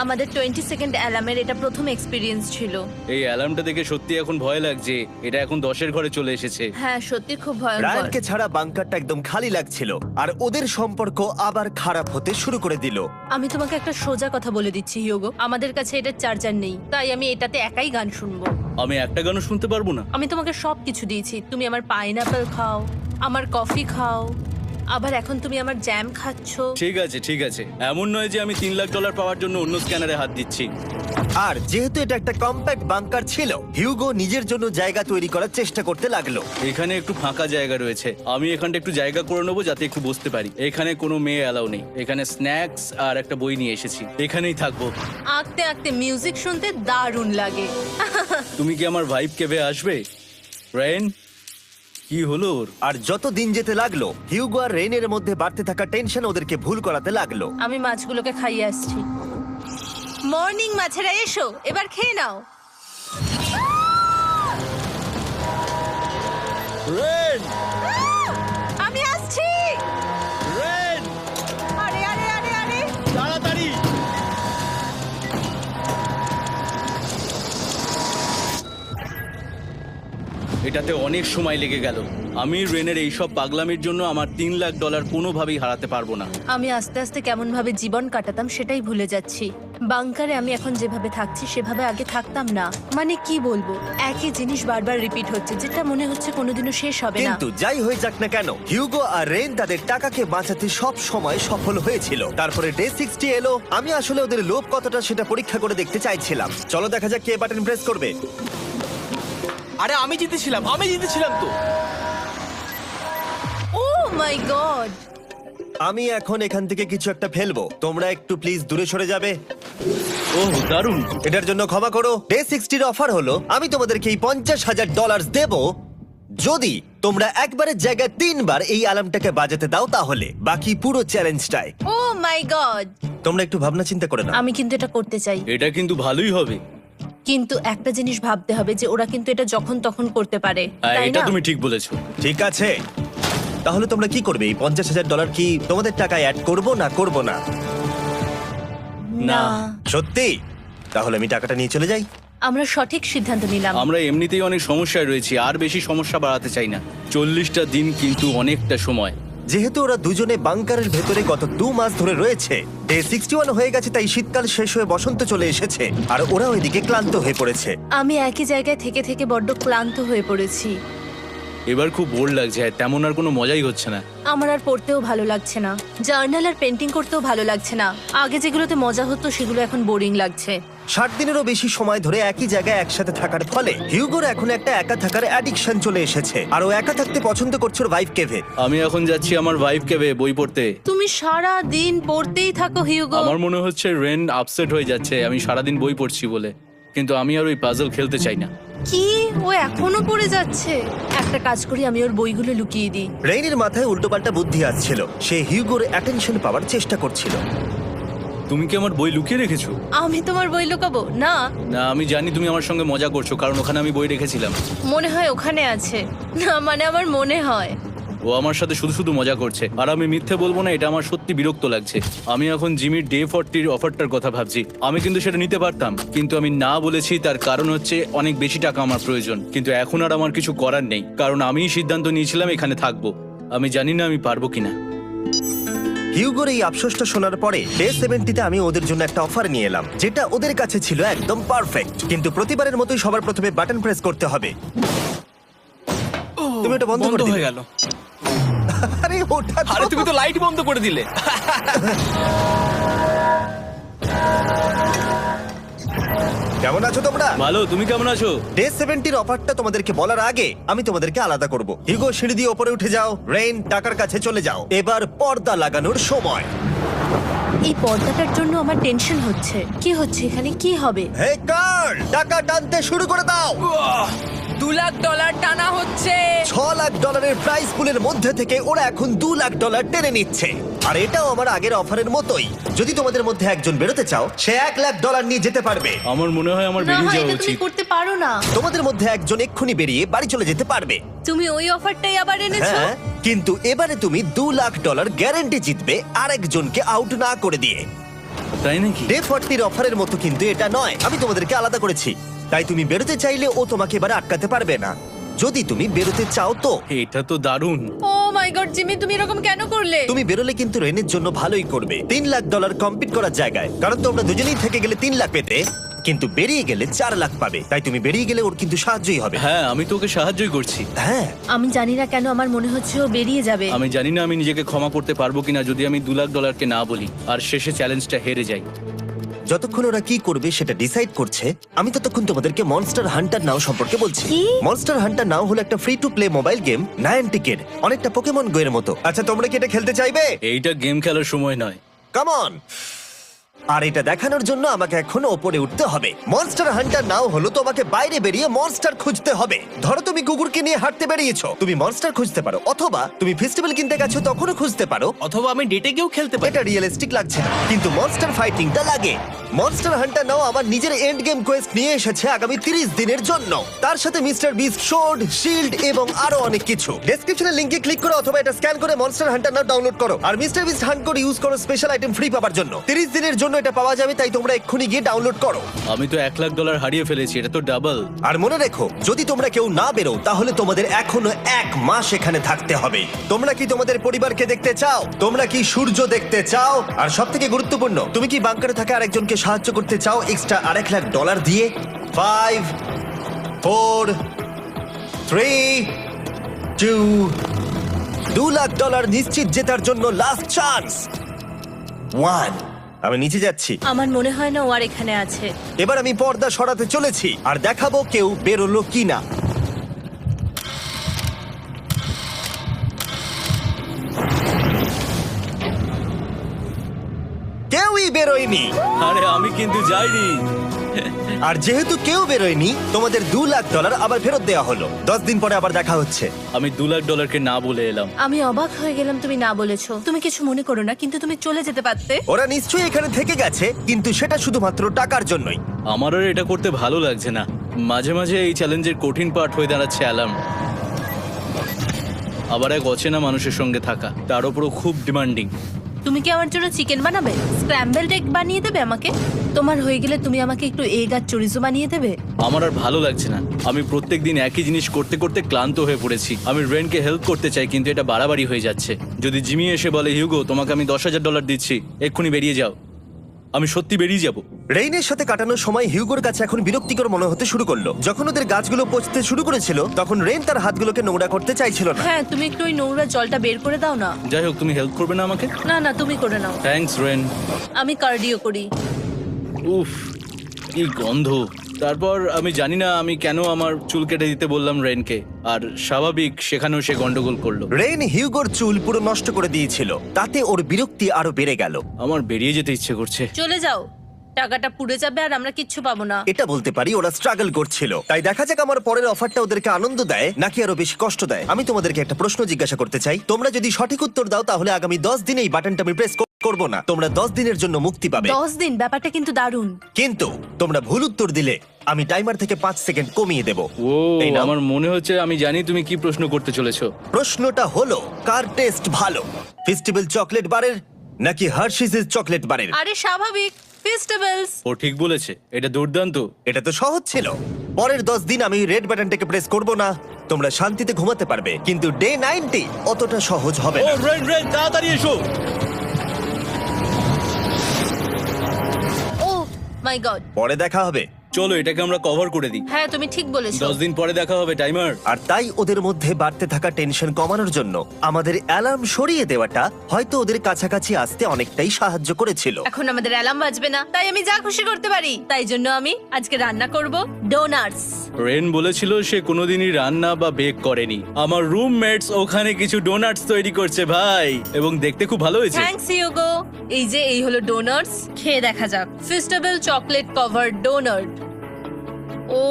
আমাদের 20 সেকেন্ড অ্যালার্মের এটা প্রথম এক্সপিরিয়েন্স ছিল। এই অ্যালার্মটা দেখে সত্যি এখন ভয় লাগছে। এটা এখন 10-এর ঘরে চলে এসেছে। হ্যাঁ, সত্যি খুব ভয়ঙ্কর। রায়ানকে ছাড়া বাংকারটা একদম খালি লাগছিল, আর ওদের সম্পর্ক আবার খারাপ হতে শুরু করে দিল। আমি তোমাকে একটা সোজা কথা বলে দিচ্ছি হিয়োগো, আমাদের কাছে এটা চার্জার নেই, তাই আমি এটাতে একাই গান শুনবো। আমি একটা গানও শুনতে পারবো না। আমি তোমাকে সবকিছু দিয়েছি, তুমি আমার পাইনাপেল খাও, আমার কফি খাও, আবার এখন তুমি আমার জ্যাম খাচ্ছো। ঠিক আছে ঠিক আছে, এমন নয় যে আমি $3,00,000 পাওয়ার জন্য অন্য স্ক্যানারে হাত দিচ্ছি। আর যেহেতু এটা একটা কম্প্যাক্ট বাংকার ছিল, হিউগো নিজের জন্য জায়গা তৈরি করার চেষ্টা করতে লাগলো। এখানে একটু ফাঁকা জায়গা রয়েছে, আমি এখানটা একটু জায়গা করে নেবো যাতে একটু বসতে পারি। এখানে কোনো মেয়ে অ্যালাউ নেই। এখানে স্ন্যাক্স আর একটা বই নিয়ে এসেছি, এখানেই থাকবো। আঁকতে আঁকতে মিউজিক শুনতে দারুণ লাগে। তুমি কি আমার ভাইব কেবে আসবে? রেন, কি হলো ওর? আর যত দিন যেতে লাগলো, হিউগো আর রেনের মধ্যে বাড়তে থাকা টেনশন ওদেরকে ভুল করাতে লাগলো। আমি মাছগুলোকে খাইয়ে আসছি। মর্নিং মাছেরা, এসো এবার খেয়ে নাও। রেন, আমি আসছি। রেন, আরে আরে আরে আরে, তাড়াতাড়ি! এটাতে অনেক সময় লেগে গেল। আমি রেনের এইসব পাগলামির জন্য আমার $3,00,000 কোনোভাবেই হারাতে পারবো না। আমি আস্তে আস্তে কেমন ভাবে জীবন কাটাতাম সেটাই ভুলে যাচ্ছি। বাংকারে আমি এখন যেভাবে থাকছি সেভাবে আগে থাকতাম না। মানে কি বলবো, একই জিনিস বারবার রিপিট হচ্ছে, যেটা মনে হচ্ছে কোনোদিনও শেষ হবে না। কিন্তু যাই হয়ে যাক না কেন, হিউগো আর রেন তাদের টাকাকে বাঁচাতে সব সময় সফল হয়েছিল। তারপরে ডে 60 এলো। আমি আসলে ওদের লোভ কতটা সেটা পরীক্ষা করে দেখতে চাইছিলাম। চলো দেখা যাক কে বাটন প্রেস করবে। আরে আমি জিতেছিলাম তো। ও মাই গড! আমি এখন এখান থেকে কিছু একটা ফেলবো। তোমরা একটু প্লিজ দূরে সরে যাবে। ওহ দারুণ। এটার জন্য ক্ষমা করো। ডে 60 অফার হলো আমি তোমাদেরকে এই $50,000 দেব যদি তোমরা একবারের জায়গায় 3 বার এই অ্যালার্মটাকে বাজাতে দাও, তাহলে বাকি পুরো চ্যালেঞ্জটাই। ও মাই গড! তোমরা একটু ভাবনা চিন্তা করে নাও। আমি কিন্তু এটা করতে চাই, এটা কিন্তু ভালোই হবে। কিন্তু একটা জিনিস ভাবতে হবে যে ওরা কিন্তু এটা যখন তখন করতে পারে, হ্যাঁ, তাই এটা না? তুমি ঠিক বলেছো। ঠিক আছে, তাহলে তোমরা কি করবে? এই $50,000 কি তোমাদের টাকায় অ্যাড করবো না করবো না? না, সত্যি? তাহলে আমি টাকাটা নিয়ে চলে যাই। আমরা সঠিক সিদ্ধান্ত নিলাম। আমরা এমনিতেই অনেক সমস্যায় রয়েছি, আর বেশি সমস্যা বাড়াতে চাই না। 40টা দিন কিন্তু অনেকটা সময়। যেহেতু ওরা দুজনে বাংকারের ভেতরে গত 2 মাস ধরে রয়েছে, ডে 61 হয়ে গেছে, তাই শীতকাল শেষ হয়ে বসন্ত চলে এসেছে, আর ওরা ওইদিকে ক্লান্ত হয়ে পড়েছে। আমি একই জায়গায় থেকে থেকে বড্ড ক্লান্ত হয়ে পড়েছি। এবার খুব বোর লাগছে, তেমন আর কোনো মজাই হচ্ছে না। আমার আর পড়তেও ভালো লাগছে না, জার্নাল আর পেন্টিং করতেও ভালো লাগছে না। আগে যেগুলোতে মজা হতো সেগুলো এখন বোরিং লাগছে। 60 দিনেরও বেশি সময় ধরে একই জায়গায় একসাথে থাকার ফলে হিউগোর এখন একটা একা থাকার অ্যাডিকশন চলে এসেছে, আর ও একা থাকতে পছন্দ করছে ওর ভাইফ কেভে। আমি এখন যাচ্ছি আমার ওয়াইফ কেবে বই পড়তে। তুমি সারা দিন পড়তেই থাকো হিউগো। আমার মনে হচ্ছে রেন আপসেট হয়ে যাচ্ছে আমি সারাদিন বই পড়ছি বলে, কিন্তু আমি আর ওই পাজল খেলতে চাই না। কি, ও এখনো পড়ে যাচ্ছে? একটা কাজ করি, আমি ওর বইগুলো লুকিয়ে দিই। রেইনের মাথায় উল্টোপাল্টা বুদ্ধি আসছিল। সে হিউগোর অ্যাটেনশন পাওয়ার চেষ্টা করছিল। তুমি কি আমার বই লুকিয়ে রেখেছো? আমি তোমার বই লুকাবো না? না, আমি জানি তুমি আমার সঙ্গে মজা করছো, কারণ ওখানে আমি বই রেখেছিলাম। মনে হয় ওখানে আছে। না মানে আমার মনে হয়। ও আমার সাথে শুধু শুধু মজা করছে, আর আমি মিথ্যে বলবো না, এটা আমার সত্যি বিরক্ত লাগছে। আমি এখন জিমির ডে 40 অফারটার কথা ভাবছি। আমি কিন্তু সেটা নিতে পারতাম, কিন্তু আমি না বলেছি, তার কারণ হচ্ছে অনেক বেশি টাকা আমার প্রয়োজন। কিন্তু এখন আর আমার কিছু করার নেই, কারণ আমিই সিদ্ধান্ত নিয়েছিলাম এখানে থাকবো। আমি জানি না আমি পারবো কিনা। হিউগোর এই আফসোসটা শোনার পরে ডে 70-তে আমি ওদের জন্য একটা অফার নিয়ে এলাম, যেটা ওদের কাছে ছিল একদম পারফেক্ট। কিন্তু প্রতিবারের মতোই সবার প্রথমে বাটন প্রেস করতে হবে। তুমি ওটা বন্ধ করে বন্ধ দিলে। হয়ে গেল। আরে ওটা আরে তুমি তো লাইট বন্ধ করে দিলে। কেমন আছো তোমরা? ভালো, তুমি কেমন আছো? ডে 70-র অফারটা তোমাদেরকে বলার আগে আমি তোমাদেরকে আলাদা করব। হিউগো, সিঁড়ি দিয়ে ওপরে উঠে যাও। রেইন, টাকার কাছে চলে যাও। এবার পর্দা লাগানোর সময়। এই পর্দাটার জন্য আমার টেনশন হচ্ছে। কি হচ্ছে এখানে? কি হবে? হে কার্ল, টাকা টানতে শুরু করে দাও। $2 লাখ টানা হচ্ছে। $6 লাখ প্রাইস পুলের মধ্যে থেকে ওরা এখন $2 লাখ টেনে নিচ্ছে। আর এটাও আমার আগের অফারের মতোই। যদি তোমাদের মধ্যে একজন বেরোতে চাও, সে $1 লাখ নিয়ে যেতে পারবে। আমার মনে হয় আমার না বেরিয়ে হয় যাওয়া এটা তুমি উচিত। করতে পারো না। তোমাদের মধ্যে একজন এক্ষুনি বেরিয়ে বাড়ি চলে যেতে পারবে। তুমি ওই অফারটাই আবার এনেছো। হ্যাঁ, কিন্তু এবারে তুমি $2 লাখ গ্যারান্টি জিতবে আরেকজনকে আউট না করে দিয়ে। তাই নাকি? ডে 40-র অফারের মতো কিন্তু এটা নয়। আমি তোমাদেরকে আলাদা করেছি, তাই তুমি বেরোতে চাইলে ও তোমাকে এবারে আটকাতে পারবে না। যদি তুমি বেরোতে চাও তো। এটা তো দারুণ। ও মাই গড জিমি, তুমি এরকম কেন করলে? তুমি বেরোলে কিন্তু রেনের জন্য ভালোই করবে। $3 লাখ কম্পিট করার জায়গায়, কারণ তোমরা দুজনেই থেকে গেলে 3 লাখ পেতে, কিন্তু বেরিয়ে গেলে 4 লাখ পাবে। তাই তুমি বেরিয়ে গেলে ওর কিন্তু সাহায্যই হবে। হ্যাঁ, আমি তোকে সাহায্যই করছি। হ্যাঁ, আমি জানি না কেন আমার মনে হচ্ছে ও বেরিয়ে যাবে। আমি জানি না আমি নিজেকে ক্ষমা করতে পারবো কিনা যদি আমি $2 লাখ না বলি আর শেষে চ্যালেঞ্জটা হেরে যাই। যতক্ষণ ওরা কি করবে সেটা ডিসাইড করছে, আমি ততক্ষণ তোমাদেরকে মনস্টার হান্টার নাও সম্পর্কে বলছি। কি? মনস্টার হান্টার নাও হলো একটা free to play mobile game, নায়ান্টিকের, অনেকটা পোকেমন গো এর মতো। আচ্ছা, তোমরা কি এটা খেলতে চাইবে? এইটা গেম খেলার সময় নয়। Come on. আর এটা দেখানোর জন্য আমাকে এখন ওপরে উঠতে হবে। মনস্টার হান্টার নাও হলো তোমাকে বাইরে বেরিয়ে মনস্টার খুঁজতে হবে। ধরো তুমি কুকুরকে নিয়ে হাঁটতে বেরিয়েছো, তুমি মনস্টার খুঁজতে পারো, অথবা তুমি ফেস্টিভ্যাল কিনতে গেছো তখনও খুঁজতে পারো। অথবা আমি ডেটে গিয়েও খেলতে পারি। এটা রিয়েলিস্টিক লাগছে না, কিন্তু মনস্টার ফাইটিংটা লাগে। মনস্টার হান্টার নাও আমার নিজের এন্ড গেম কোয়েস্ট নিয়ে এসেছে আগামী 30 দিনের জন্য। তার সাথে মিস্টার বিস্ট সোর্ড, শিল্ড এবং আরো অনেক কিছু। ডেসক্রিপশনের লিংকে ক্লিক করো অথবা এটা স্ক্যান করে মনস্টার হান্টার নাও ডাউনলোড করো। আর Mister Beast hunt code use করো স্পেশাল আইটেম ফ্রি পাওয়ার জন্য। 30 দিনের জন্য এটা পাওয়া যাবে, তাই তোমরা এক্ষুনি গিয়ে ডাউনলোড করো। আমি তো $1 লাখ হারিয়ে ফেলেছি, এটা তো ডাবল। আর মনে রেখো, যদি তোমরা কেউ না বেরো তাহলে তোমাদের এখনো 1 মাস এখানে থাকতে হবে। তোমরা কি তোমাদের পরিবারকে দেখতে চাও? তোমরা কি সূর্য দেখতে চাও? আর সবথেকে গুরুত্বপূর্ণ, তুমি কি বাংকারে থাকা আরেকজনকে সাহায্য করতে চাও এক্সট্রা $1 লাখ দিয়ে? 5 4 3 2 $2 লাখ নিশ্চিত জেতার জন্য লাস্ট চান্স 1। আমি নিচে যাচ্ছি। আমার মনে হয় না ও আর এখানে আছে। এবার আমি পর্দা সরাতে চলেছি আর দেখাবো কেউ বেরোলো কিনা। কেউই বেরোয়নি। আরে আমি কিন্তু যাইনি। আর যেহেতু কেউ বেরোয়নি, তোমাদের $2 লাখ আবার ফেরত দেওয়া হলো। 10 দিন পরে আবার দেখা হচ্ছে। আমি $2 লাখ না বলে এলাম। আমি অবাক হয়ে গেলাম তুমি না বলেছো। তুমি কিছু মনে করো না, কিন্তু তুমি চলে যেতে পারতে। ওরা নিশ্চয়ই এখানে থেকে গেছে, কিন্তু সেটা শুধুমাত্র টাকার জন্যই। আমার আর এটা করতে ভালো লাগছে না। মাঝে মাঝে এই চ্যালেঞ্জের কঠিন পার্ট হয়ে দাঁড়াচ্ছে অ্যালার্ম। আবার এক অচেনা মানুষের সঙ্গে থাকা, তার উপরও খুব ডিমান্ডিং। তুমি কি আমার জন্য চিকেন বানাবে? স্ক্র্যাম্বলড এগ বানিয়ে দেবে আমাকে? তোমার হয়ে গেলে তুমি আমাকে একটু এগ আর চরিজো বানিয়ে দেবে? আমার আর ভালো লাগছে না। আমি প্রত্যেকদিন একই জিনিস করতে করতে ক্লান্ত হয়ে পড়েছি। আমি রেনকে হেল্প করতে চাই, কিন্তু এটা বাড়াবাড়ি হয়ে যাচ্ছে। যদি জিমি এসে বলে, হিউগো তোমাকে আমি $10,000 দিচ্ছি, এক্ষুনি বেরিয়ে যাও, আমি সত্যি বেরিয়ে যাব। রেইনের সাথে কাটানোর সময় হিউগোর কাছে এখন বিরক্তিকর মনে হতে শুরু করলো। যখন ওদের গাছগুলো পচতে শুরু করেছিল, তখন রেইন তার হাতগুলোকে নোংরা করতে চাইছিল না। হ্যাঁ, তুমি একটু ওই নোংরা জলটা বের করে দাও না। যাই হোক, তুমি হেল্প করবে না আমাকে? না না, তুমি করে নাও। Thanks Ren. আমি কার্ডিও করি। উফ, কি গন্ধ। তারপর আমি জানি না আমি কেন আমার চুল কেটে দিতে বললাম রেনকে, আর স্বাভাবিক সেখানেও সে গন্ডগোল করলো। রেইন হিউগোর চুল পুরো নষ্ট করে দিয়েছিল, তাতে ওর বিরক্তি আরো বেড়ে গেল। আমার বেরিয়ে যেতে ইচ্ছে করছে। চলে যাও, টাকাটা পুড়ে যাবে আর আমরা কিচ্ছু পাবো না। এটা বলতে পারি ওরা স্ট্রাগল করছিল। তাই দেখা যাক আমার পরের অফারটা ওদেরকে আনন্দ দেয় নাকি আরো বেশি কষ্ট দেয়। আমি তোমাদেরকে একটা প্রশ্ন জিজ্ঞাসা করতে চাই, তোমরা যদি সঠিক উত্তর দাও তাহলে আগামী 10 দিনে এই বাটনটা আমি প্রেস করব না, তোমরা 10 দিনের জন্য মুক্তি পাবে। 10 দিন, ব্যাপারটা কিন্তু দারুণ। কিন্তু তোমরা ভুল উত্তর দিলে আমি টাইমার থেকে 5 সেকেন্ড কমিয়ে দেব। ও এই নাও। আমার মনে হচ্ছে আমি জানি তুমি কি প্রশ্ন করতে চলেছো। প্রশ্নটা হলো, কার টেস্ট ভালো, ফেস্টিভ্যাল চকলেট বারের নাকি হার্শিসের চকলেট বারের? আরে স্বাভাবিক, ফেস্টিভ্যালস। ও ঠিক বলেছে, এটা দুর্দান্ত। এটা তো সহজ ছিল। পরের 10 দিন আমি রেড বাটনটাকে প্রেস করব না, তোমরা শান্তিতে ঘুমাতে পারবে। কিন্তু ডে 90 অতটা সহজ হবে ও না। রেন রেন তাড়াতাড়ি এসো। ও মাই গড। পরে দেখা হবে। চলো এটাকে আমরা কভার করে দিই। হ্যাঁ, তুমি ঠিক বলেছো। 10 দিন পরে দেখা হবে টাইমার। আর তাই ওদের মধ্যে বাড়তে থাকা টেনশন কমানোর জন্য আমাদের অ্যালার্ম সরিয়ে দেওয়াটা হয়তো ওদের কাছাকাছি আসতে অনেকটাই সাহায্য করেছিল। এখন আমাদের অ্যালার্ম বাজবে না, তাই আমি যা খুশি করতে পারি। তাই জন্য আমি আজকে রান্না করব ডোনাটস। রেন বলেছিল সে কোনোদিনই রান্না বা বেক করেনি। আমার রুমমেটস ওখানে কিছু ডোনাটস তৈরি করছে ভাই, এবং দেখতে খুব ভালো হয়েছে। Thanks Hugo. এই হলো ডোনাটস, খেয়ে দেখা যাক। Festival chocolate covered donut. Oh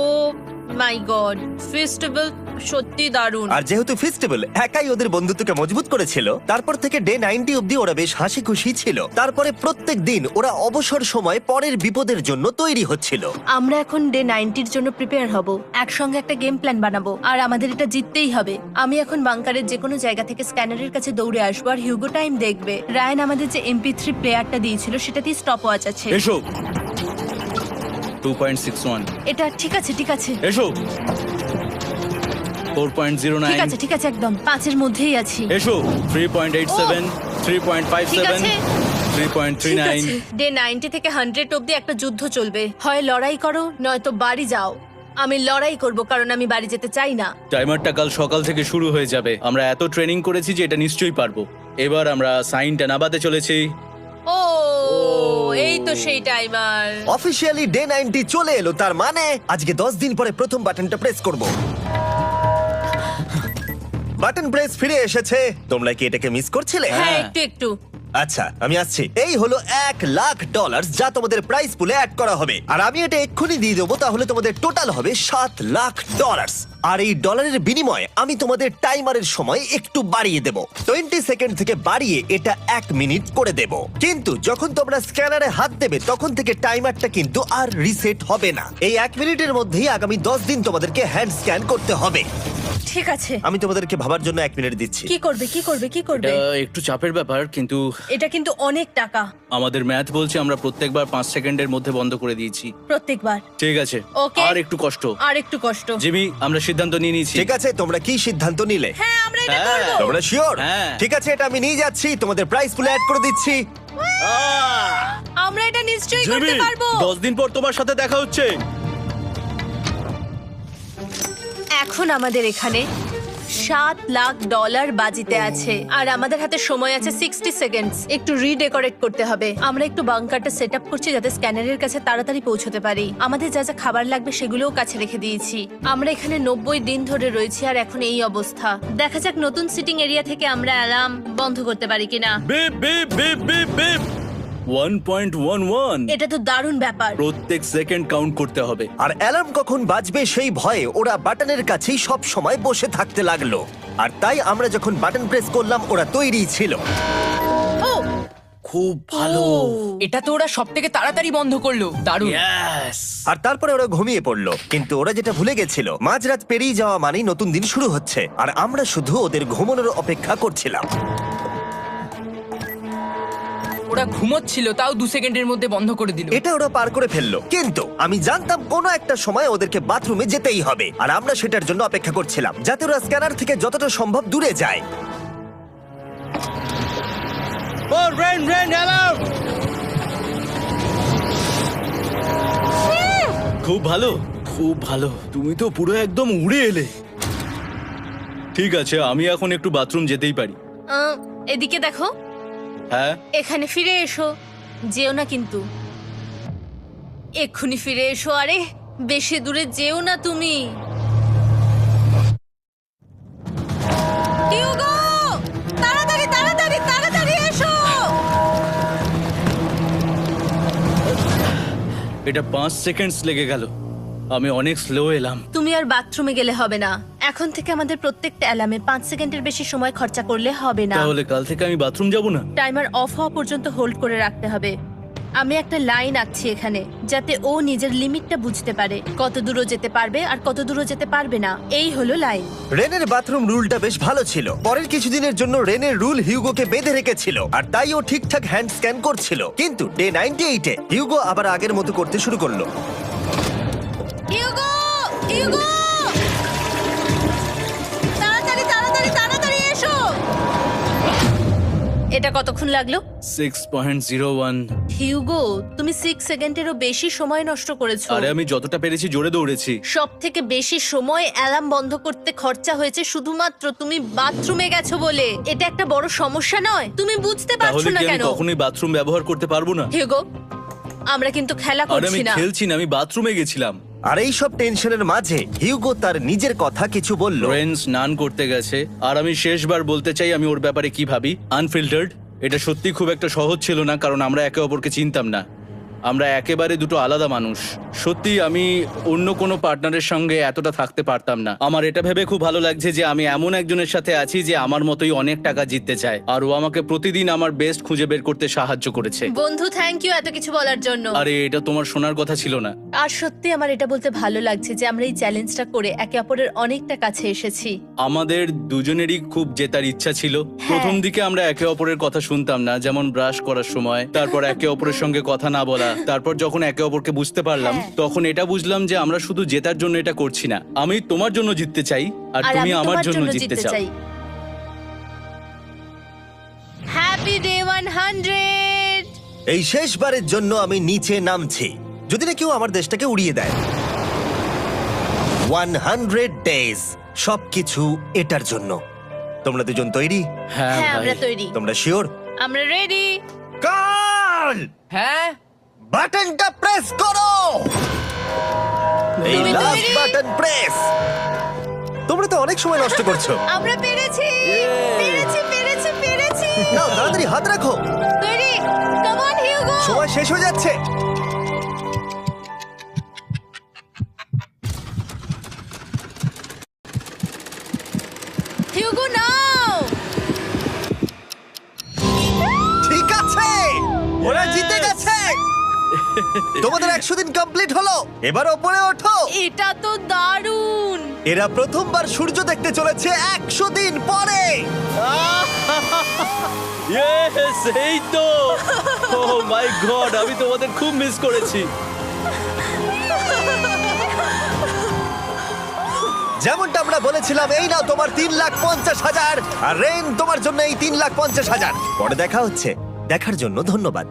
my God, festival সত্যি দারুণ। আর যেহেতু ফেস্টিভ্যাল একাই ওদের বন্ধুত্বকে মজবুত করেছিল, তারপর থেকে ডে 90 অব্দি ওরা বেশ হাসি খুশি ছিল। তারপরে প্রত্যেক দিন ওরা অবসর সময় পরের বিপদের জন্য তৈরি হচ্ছিল। আমরা এখন ডে 90-র জন্য প্রিপেয়ার হব। একসঙ্গে একটা গেম প্ল্যান বানাবো, আর আমাদের এটা জিততেই হবে। আমি এখন বাংকারের যে কোনো জায়গা থেকে স্ক্যানারের কাছে দৌড়ে আসবো, আর হিউগো টাইম দেখবে। রায়ান আমাদের যে MP3 প্লেয়ারটা দিয়েছিল সেটাতেই স্টপ ওয়াচ আছে। এসো 2.61। এটা ঠিক আছে, ঠিক আছে, এসো ঠিক 4.09। আছে, ঠিক আছে, একদম 5-এর মধ্যেই আছি। এসো 3.87, ঠিক 3.57, আছে। 3.39। ডে 90 থেকে 100 অব্দি একটা যুদ্ধ চলবে। হয় লড়াই করো, নয়তো বাড়ি যাও। আমি লড়াই করব, কারণ আমি বাড়ি যেতে চাই না। টাইমারটা কাল সকাল থেকে শুরু হয়ে যাবে। আমরা এত ট্রেনিং করেছি যে এটা নিশ্চয়ই পারবো। এবার আমরা সাইনটা নামাতে চলেছি। ও এই তো সেই টাইমার। অফিসিয়ালি ডে 90 চলে এলো, তার মানে আজকে 10 দিন পরে প্রথম বাটনটা প্রেস করব। বাটন প্রেস ফিরে এসেছে। তোমরা কি এটাকে মিস করছিলে? হ্যাঁ, একটু একটু। আচ্ছা, আমি আসছি। এই হলো $1,00,000 যা তোমাদের প্রাইস পুলে অ্যাড করা হবে। আর আমি এটা এক্ষুনি দিয়ে দেবো, তাহলে তোমাদের টোটাল হবে $7,00,000। আর এই ডলারের বিনিময়ে আমি তোমাদের টাইমারের সময় একটু বাড়িয়ে দেব। 20 সেকেন্ড থেকে বাড়িয়ে এটা 1 মিনিট করে দেব। কিন্তু যখন তোমরা স্ক্যানারে হাত দেবে তখন থেকে টাইমারটা কিন্তু আর রিসেট হবে না। এই 1 মিনিটের মধ্যেই আগামী 10 দিন তোমাদেরকে হ্যান্ড স্ক্যান করতে হবে। ঠিক আছে। আমি তোমাদেরকে ভাবার জন্য 1 মিনিট দিচ্ছি। কি করবে, কি করবে, কি করবে? এটা একটু চাপের ব্যাপার, কিন্তু এটা কিন্তু অনেক টাকা। আমাদের ম্যাথ বলছে আমরা প্রত্যেকবার 5 সেকেন্ডের মধ্যে বন্ধ করে দিয়েছি। প্রত্যেকবার। ঠিক আছে, Okay. আর একটু কষ্ট। আর একটু কষ্ট। জিমি, আমরা সিদ্ধান্ত নিয়ে নিয়েছি। ঠিক আছে, তোমরা কি সিদ্ধান্ত নিলে? হ্যাঁ, আমরা এটা হ্যাঁ। করব। তোমরা শিওর? হ্যাঁ। ঠিক আছে, এটা আমি নিয়ে যাচ্ছি, তোমাদের প্রাইস পুলে অ্যাড করে দিচ্ছি। আমরা এটা নিশ্চয়ই জিমি, করতে পারবো। 10 দিন পর তোমার সাথে দেখা হচ্ছে। এখন আমাদের এখানে $7,00,000 বাজিতে আছে, আর আমাদের হাতে সময় আছে 60 সেকেন্ডস। একটু রিডেকোরেট করতে হবে। আমরা একটু বাংকারটা সেট আপ করছি যাতে স্ক্যানারের কাছে তাড়াতাড়ি পৌঁছতে পারি। আমাদের যা যা খাবার লাগবে সেগুলোও কাছে রেখে দিয়েছি। আমরা এখানে 90 দিন ধরে রয়েছি, আর এখন এই অবস্থা। দেখা যাক নতুন সিটিং এরিয়া থেকে আমরা অ্যালার্ম বন্ধ করতে পারি কিনা। Beep beep beep beep beep 1.11। এটা তো দারুণ ব্যাপার। প্রত্যেক সেকেন্ড কাউন্ট করতে হবে। আর অ্যালার্ম কখন বাজবে সেই ভয়ে ওরা বাটনের কাছেই সব সময় বসে থাকতে লাগলো। আর তাই আমরা যখন বাটন প্রেস করলাম ওরা তৈরি ছিল। ও খুব ভালো। এটা তো ওরা সব থেকে তাড়াতাড়ি বন্ধ করলো। দারুণ। ইয়েস। আর তারপরে ওরা ঘুমিয়ে পড়লো। কিন্তু ওরা যেটা ভুলে গেছিল, মাঝরাত পেরিয়ে যাওয়া মানেই নতুন দিন শুরু হচ্ছে। আর আমরা শুধু ওদের ঘুমানোর অপেক্ষা করছিলাম। ওরা ঘুমোচ্ছিল, তাও 2 সেকেন্ডের মধ্যে বন্ধ করে দিল। এটা ওরা পার করে ফেললো। কিন্তু আমি জানতাম কোনো একটা সময় ওদেরকে বাথরুমে যেতেই হবে, আর আমরা সেটার জন্য অপেক্ষা করছিলাম যাতে ওরা স্ক্যানার থেকে যতটা সম্ভব দূরে যায়। ও রেন রেন অ্যালার্ম। খুব ভালো, খুব ভালো। তুমি তো পুরো একদম উড়ে এলে। ঠিক আছে, আমি এখন একটু বাথরুম যেতেই পারি। এদিকে দেখো। হ্যাঁ, এখানে ফিরে এসো। যেও না কিন্তু, এক্ষুনি ফিরে এসো। আরে বেশি দূরে যেও না তুমি। হিউগো, তাড়াতাড়ি তাড়াতাড়ি তাড়াতাড়ি এসো। এটা 5 সেকেন্ডস লেগে গেল। আমি অনেক স্লো এলাম। তুমি তুমি আর বাথরুমে গেলে হবে না। এখন থেকে আমাদের প্রত্যেকটা অ্যালার্মে 5 সেকেন্ডের বেশি সময় খরচা করলে হবে না। তাহলে কাল থেকে আমি বাথরুম যাব না? টাইমার অফ হওয়া পর্যন্ত হোল্ড করে রাখতে হবে। আমি একটা লাইন আঁকছি এখানে, যাতে ও নিজের লিমিটটা বুঝতে পারে, কত দূরও যেতে পারবে আর কত দূরও যেতে পারবে না। এই হলো লাইন। রেনের বাথরুম রুলটা বেশ ভালো ছিল। পরের কিছুদিনের জন্য রেনের রুল হিউগোকে বেঁধে রেখেছিল, আর তাই ও ঠিকঠাক হ্যান্ড স্ক্যান করছিল। কিন্তু ডে 98-এ হিউগো আবার আগের মতো করতে শুরু করলো। হিউগো, হিউগো, তাড়াতাড়ি তাড়াতাড়ি তাড়াতাড়ি এসো। এটা কতক্ষণ লাগলো? 6.01। হিউগো, তুমি 6 সেকেন্ডেরও বেশি সময় নষ্ট করেছো। আরে আমি যতটা পেরেছি জোরে দৌড়েছি। সব থেকে বেশি সময় অ্যালার্ম বন্ধ করতে খরচা হয়েছে শুধুমাত্র তুমি বাথরুমে গেছো বলে। এটা একটা বড় সমস্যা নয়? তুমি বুঝতে পারছো তাহলে না কি আমি কেন? কখনোই বাথরুম ব্যবহার করতে পারবো না? হিউগো, আমরা কিন্তু খেলা আরে আমি করছি না। খেলছি না, আমি বাথরুমে গেছিলাম। আর এই সব টেনশনের মাঝে হিউগো তার নিজের কথা কিছু বলল। রেন স্নান করতে গেছে, আর আমি শেষবার বলতে চাই আমি ওর ব্যাপারে কি ভাবি। আনফিল্টার্ড, এটা সত্যি খুব একটা সহজ ছিল না, কারণ আমরা একে অপরকে চিনতাম না। আমরা একেবারে দুটো আলাদা মানুষ। সত্যি আমি অন্য কোনো পার্টনারের সঙ্গে এতটা থাকতে পারতাম না। আমার এটা ভেবে খুব ভালো লাগছে যে আমি এমন একজনের সাথে আছি যে আমার মতোই অনেক টাকা জিততে চায়, আর ও আমাকে প্রতিদিন আমার বেস্ট খুঁজে বের করতে সাহায্য করেছে। বন্ধু, থ্যাংক ইউ এত কিছু বলার জন্য। আরে এটা তোমার শোনার কথা ছিল না। আর সত্যি আমার এটা বলতে ভালো লাগছে যে আমরা এই চ্যালেঞ্জটা করে একে অপরের অনেকটা কাছে এসেছি। আমাদের দুজনেরই খুব জেতার ইচ্ছা ছিল। প্রথম দিকে আমরা একে অপরের কথা শুনতাম না, যেমন ব্রাশ করার সময়, তারপর একে অপরের সঙ্গে কথা না বলা। তারপর যখন একে অপরকে বুঝতে পারলাম, তখন এটা বুঝলাম যে আমরা শুধু জেতার জন্য এটা করছি না। আমি তোমার জন্য জিততে চাই, আর আর তুমি আমি আমার তোমার জন্য জন্য জিততে জিততে চাও। চাই। Happy day 100। এই শেষবারের জন্য আমি নিচে নামছি, যদি না কেউ আমার দেশটাকে উড়িয়ে দেয়। 100 ডেজ, সবকিছু এটার জন্য। তোমরা দুজন তৈরি? হ্যাঁ হ্যাঁ, ভাই। আমরা তৈরি। তোমরা শিওর? আমরা রেডি। কাল হ্যাঁ, বাটনটা প্রেস করো। এই তুমি লাস্ট তৈরি? Button press. তোমরা তো অনেক সময় নষ্ট করছো। আমরা পেরেছি, পেরেছি, পেরেছি, পেরেছি। নাও তাড়াতাড়ি হাত রাখো, তৈরি? Come on Hugo. সময় শেষ হয়ে যাচ্ছে। হিউগো নাও। ঠিক আছে, ওরা জিতে গেছে। তোমাদের 100 দিন কমপ্লিট হলো, এবার ওপরে ওঠো। এটা তো দারুণ। এরা প্রথমবার সূর্য দেখতে চলেছে 100 দিন পরে। Yes, এই তো। Oh my God, আমি তোমাদের খুব মিস করেছি। যেমনটা আমরা বলেছিলাম, এই নাও তোমার 3,50,000, আর রেন তোমার জন্য এই 3,50,000। পরে দেখা হচ্ছে, দেখার জন্য ধন্যবাদ।